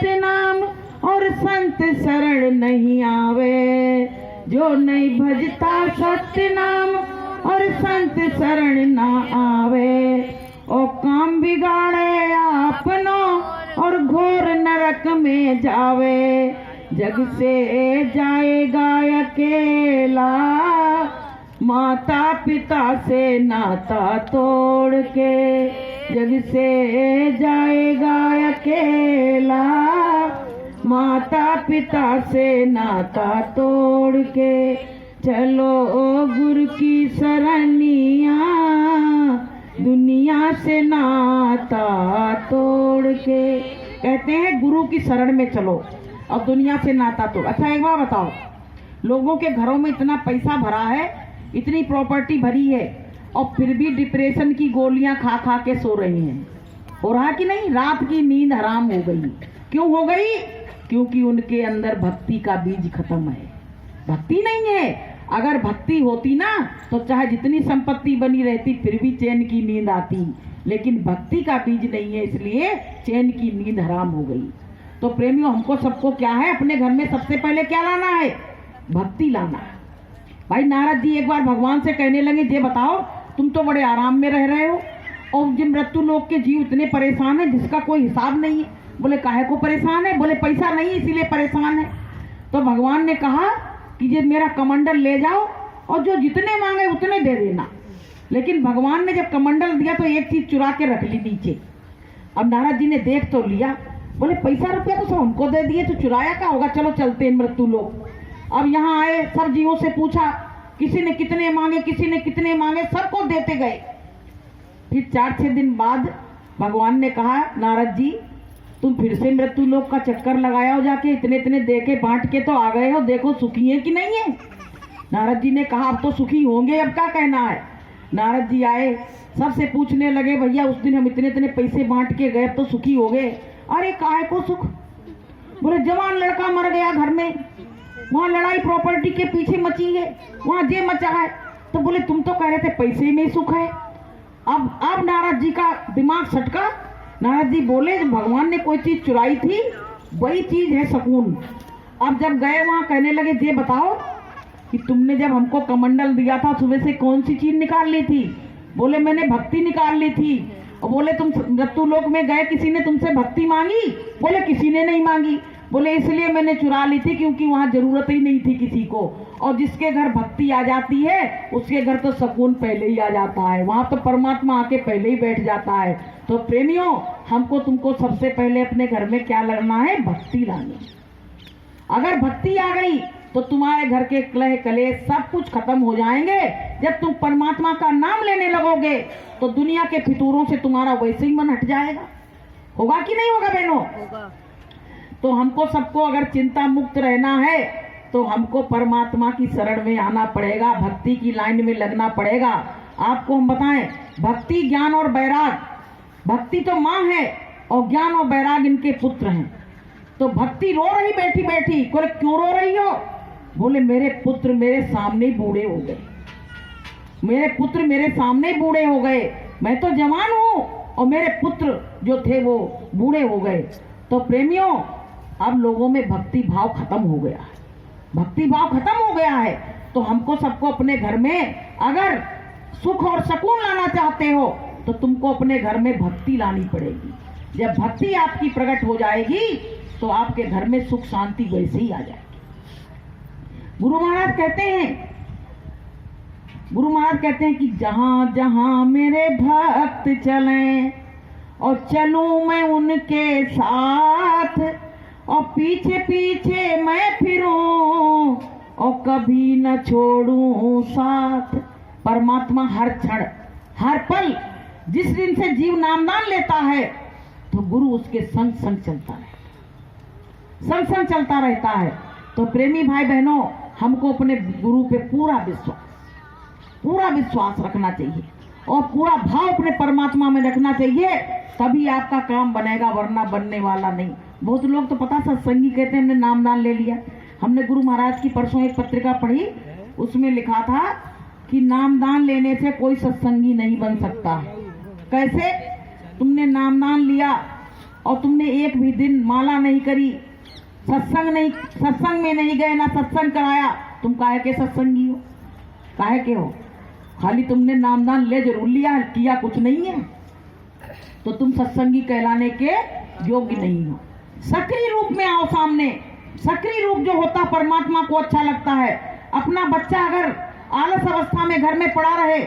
सत्य नाम और संत शरण नहीं आवे। जो नहीं भजता सत्य नाम और संत शरण ना आवे, ओ काम बिगाड़े आपनो और घोर नरक में जावे। जग से जाएगा अकेला, माता पिता से नाता तोड़ के। जग से जाएगा अकेला, माता पिता से नाता तोड़ के। चलो ओ गुरु की शरणिया, दुनिया से नाता तोड़ के। कहते हैं गुरु की शरण में चलो और दुनिया से नाता तोड़। अच्छा एक बात बताओ, लोगों के घरों में इतना पैसा भरा है, इतनी प्रॉपर्टी भरी है, और फिर भी डिप्रेशन की गोलियां खा खा के सो रही हैं। हो रहा कि नहीं? रात की नींद हराम हो गई। क्यों हो गई? क्योंकि उनके अंदर भक्ति का बीज खत्म है। भक्ति नहीं है। अगर भक्ति होती ना तो चाहे जितनी संपत्ति बनी रहती फिर भी चैन की नींद आती, लेकिन भक्ति का बीज नहीं है, इसलिए चैन की नींद हराम हो गई। तो प्रेमियों, हमको सबको क्या है, अपने घर में सबसे पहले क्या लाना है? भक्ति लाना है। भाई नारद जी एक बार भगवान से कहने लगे, ये बताओ तुम तो बड़े आराम में रह रहे हो और जिन मृत्यु लोक के जीव इतने परेशान है जिसका कोई हिसाब नहीं है। बोले काहे को परेशान है? बोले पैसा नहीं इसीलिए परेशान है। तो भगवान ने कहा कि ये मेरा कमंडल ले जाओ और जो जितने मांगे उतने दे देना। लेकिन भगवान ने जब कमंडल दिया तो एक चीज चुरा के रख ली नीचे। अब नारद जी ने देख तो लिया, बोले पैसा रुपया तो सब हमको दे दिए, तो चुराया क्या होगा, चलो चलते हैं मृत्यु लोक। अब यहाँ आए, सब जीवों से पूछा, किसी ने कितने मांगे, किसी ने कितने मांगे, सबको देते गए। फिर 4-6 दिन बाद भगवान ने कहा, नारद जी तुम फिर से मृत्यु लोक का चक्कर लगाया हो, जाके इतने इतने दे के बांट के तो आ गए हो, देखो सुखी है कि नहीं है। नारद जी ने कहा अब तो सुखी होंगे, अब क्या कहना है। नारद जी आए, सबसे पूछने लगे, भैया उस दिन हम इतने इतने पैसे बांट के गए, अब तो सुखी हो गए। अरे काहे को सुख? बोले जवान लड़का मर गया घर में, वहाँ लड़ाई प्रॉपर्टी के पीछे मची है, वहाँ जे मचा है। तो बोले तुम तो कह रहे थे पैसे में ही सुख है। अब नारद जी का दिमाग सटका। नारद जी बोले भगवान ने कोई चीज चुराई थी, वही चीज है सुकून। अब जब गए वहाँ कहने लगे, ये बताओ कि तुमने जब हमको कमंडल दिया था सुबह से कौन सी चीज निकाल ली थी? बोले मैंने भक्ति निकाल ली थी। और बोले तुम मृत्यु लोक में गए, किसी ने तुमसे भक्ति मांगी? बोले किसी ने नहीं मांगी। बोले इसलिए मैंने चुरा ली थी क्योंकि वहां जरूरत ही नहीं थी किसी को, और जिसके घर भक्ति आ जाती है उसके घर तो सुकून पहले ही आ जाता है, वहां तो परमात्मा आके पहले ही बैठ जाता है। तो प्रेमियों, हमको तुमको सबसे पहले अपने घर में क्या लाना है? भक्ति लानी। अगर भक्ति आ गई तो तुम्हारे घर के कलह कलेश सब कुछ खत्म हो जाएंगे। जब तुम परमात्मा का नाम लेने लगोगे तो दुनिया के फितूरों से तुम्हारा वैसे ही मन हट जाएगा। होगा कि नहीं होगा बहनों? होगा। तो हमको सबको अगर चिंता मुक्त रहना है तो हमको परमात्मा की शरण में आना पड़ेगा, भक्ति की लाइन में लगना पड़ेगा। आपको हम बताएं, भक्ति ज्ञान और वैराग, भक्ति तो माँ है और ज्ञान और वैराग इनके पुत्र हैं। तो भक्ति रो रही बैठी बैठी, बोले क्यों रो रही हो? बोले मेरे पुत्र मेरे सामने बूढ़े हो गए, मेरे पुत्र मेरे सामने बूढ़े हो गए, मैं तो जवान हूँ और मेरे पुत्र जो थे वो बूढ़े हो गए। तो प्रेमियों, अब लोगों में भक्ति भाव खत्म हो गया है, भक्ति भाव खत्म हो गया है। तो हमको सबको अपने घर में अगर सुख और सुकून लाना चाहते हो तो तुमको अपने घर में भक्ति लानी पड़ेगी। जब भक्ति आपकी प्रकट हो जाएगी तो आपके घर में सुख शांति वैसे ही आ जाएगी। गुरु महाराज कहते हैं कि जहां जहां मेरे भक्त चलें और चलूं मैं उनके साथ, और पीछे पीछे मैं फिरूं और कभी न छोड़ूं साथ। परमात्मा हर क्षण हर पल जिस दिन से जीव नामदान लेता है तो गुरु उसके संग संग चलता है, संग संग चलता रहता है। तो प्रेमी भाई बहनों, हमको अपने गुरु पे पूरा विश्वास रखना चाहिए और पूरा भाव अपने परमात्मा में रखना चाहिए, तभी आपका काम बनेगा, वरना बनने वाला नहीं। बहुत लोग तो पता सत्संगी कहते हैं हमने नामदान ले लिया। हमने गुरु महाराज की परसों एक पत्रिका पढ़ी, उसमें लिखा था कि नामदान लेने से कोई सत्संगी नहीं बन सकता। कैसे? तुमने नामदान लिया और तुमने एक भी दिन माला नहीं करी, सत्संग में नहीं गए, ना सत्संग कराया, तुम काहे के सत्संगी हो? काहे के हो? खाली तुमने नामदान ले जरूर लिया, किया कुछ नहीं है, तो तुम सत्संगी कहलाने के योग्य नहीं हो। सक्रिय रूप में आओ सामने। सक्रिय रूप जो होता परमात्मा को अच्छा लगता है। अपना बच्चा अगर आलस अवस्था में घर में पड़ा रहे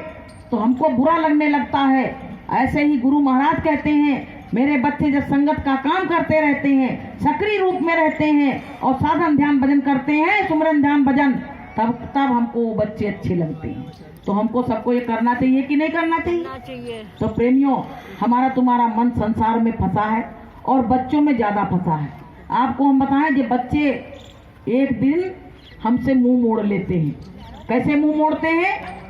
तो हमको बुरा लगने लगता है। ऐसे ही गुरु महाराज कहते हैं, मेरे बच्चे जब संगत का काम करते रहते हैं, सक्रिय रूप में रहते हैं और साधन ध्यान भजन करते हैं, सुमरन ध्यान भजन, तब हमको वो बच्चे अच्छे लगते हैं। तो हमको सबको ये करना चाहिए कि नहीं करना चाहिए? तो प्रेमियों, हमारा तुम्हारा मन संसार में फंसा है और बच्चों में ज्यादा फंसा है। आपको हम बताएं कि बच्चे एक दिन हमसे मुंह मोड़ लेते हैं। कैसे मुंह मोड़ते हैं?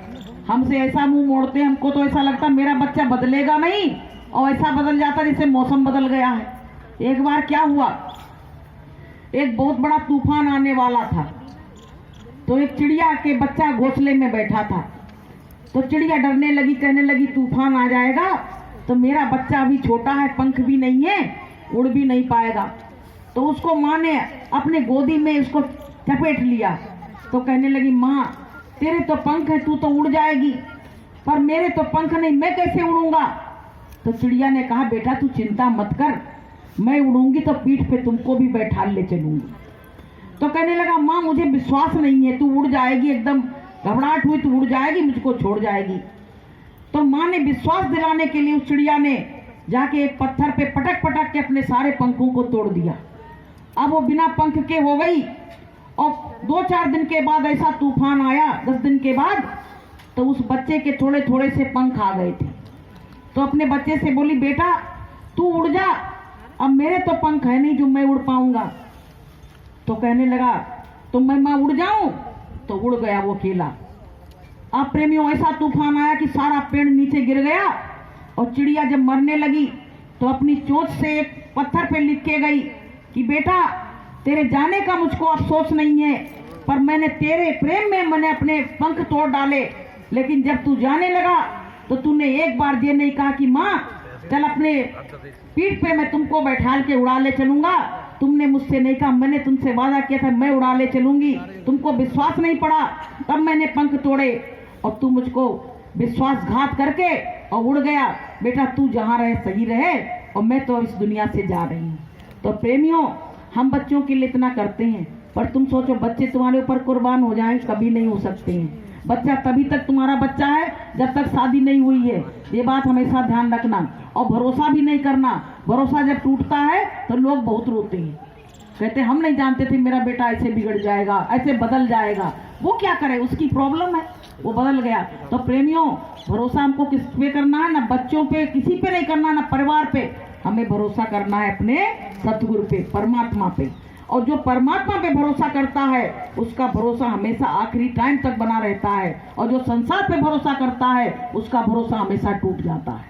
हमसे ऐसा मुंह मोड़ते हैं, हमको तो ऐसा लगता मेरा बच्चा बदलेगा नहीं, और ऐसा बदल जाता जैसे मौसम बदल गया है। एक बार क्या हुआ, एक बहुत बड़ा तूफान आने वाला था, तो एक चिड़िया के बच्चा घोंसले में बैठा था। तो चिड़िया डरने लगी, कहने लगी तूफान आ जाएगा, तो मेरा बच्चा अभी छोटा है, पंख भी नहीं है, उड़ भी नहीं पाएगा। तो उसको माँ ने अपने गोदी में उसको चपेट लिया। तो कहने लगी, माँ तेरे तो पंख है, तू तो उड़ जाएगी, पर मेरे तो पंख नहीं, मैं कैसे उड़ूंगा? तो चिड़िया ने कहा, बेटा तू चिंता मत कर, मैं उड़ूंगी तो पीठ पे तुमको भी बैठा ले चलूंगी। तो कहने लगा, माँ मुझे विश्वास नहीं है, तू उड़ जाएगी, एकदम घबराहट हुई, तू उड़ जाएगी, मुझको छोड़ जाएगी। तो माँ ने विश्वास दिलाने के लिए उस चिड़िया ने जाके एक पत्थर पे पटक पटक के अपने सारे पंखों को तोड़ दिया। अब वो बिना पंख के हो गई। और 2-4 दिन के बाद ऐसा तूफान आया, 10 दिन के बाद, तो उस बच्चे के थोड़े थोड़े से पंख आ गए थे। तो अपने बच्चे से बोली, बेटा तू उड़ जा, अब मेरे तो पंख है नहीं जो मैं उड़ पाऊंगा। तो कहने लगा, तो मैं उड़ जाऊं? तो उड़ गया वो अकेला। अब प्रेमियों, ऐसा तूफान आया कि सारा पेड़ नीचे गिर गया, और चिड़िया जब मरने लगी तो अपनी चोंच से एक पत्थर पे लिख के गई कि बेटा तेरे जाने का मुझको अफसोस नहीं है, पर मैंने तेरे प्रेम में मैंने अपने पंख तोड़ डाले, लेकिन जब तू जाने लगा तो तूने एक बार ये नहीं कहा कि माँ चल अपने पीठ पे मैं तुमको बैठाल के उड़ा ले चलूंगा। तुमने मुझसे नहीं कहा, मैंने तुमसे वादा किया था मैं उड़ा ले चलूंगी, तुमको विश्वास नहीं पड़ा, तब मैंने पंख तोड़े और तू मुझको विश्वासघात करके और उड़ गया। बेटा तू जहाँ रहे सही रहे, और मैं तो इस दुनिया से जा रही हूँ। तो प्रेमियों, हम बच्चों के लिए इतना करते हैं, पर तुम सोचो बच्चे तुम्हारे ऊपर कुर्बान हो जाएं, कभी नहीं हो सकते हैं। बच्चा तभी तक तुम्हारा बच्चा है जब तक शादी नहीं हुई है, ये बात हमेशा ध्यान रखना। और भरोसा भी नहीं करना, भरोसा जब टूटता है तो लोग बहुत रोते हैं, कहते हम नहीं जानते थे मेरा बेटा ऐसे बिगड़ जाएगा, ऐसे बदल जाएगा। वो क्या करे, उसकी प्रॉब्लम है, वो बदल गया। तो प्रेमियों, भरोसा हमको किस पे करना है? ना बच्चों पे, किसी पे नहीं करना, ना परिवार पे, हमें भरोसा करना है अपने सतगुरु पे, परमात्मा पे। और जो परमात्मा पे भरोसा करता है उसका भरोसा हमेशा आखिरी टाइम तक बना रहता है, और जो संसार पे भरोसा करता है उसका भरोसा हमेशा टूट जाता है।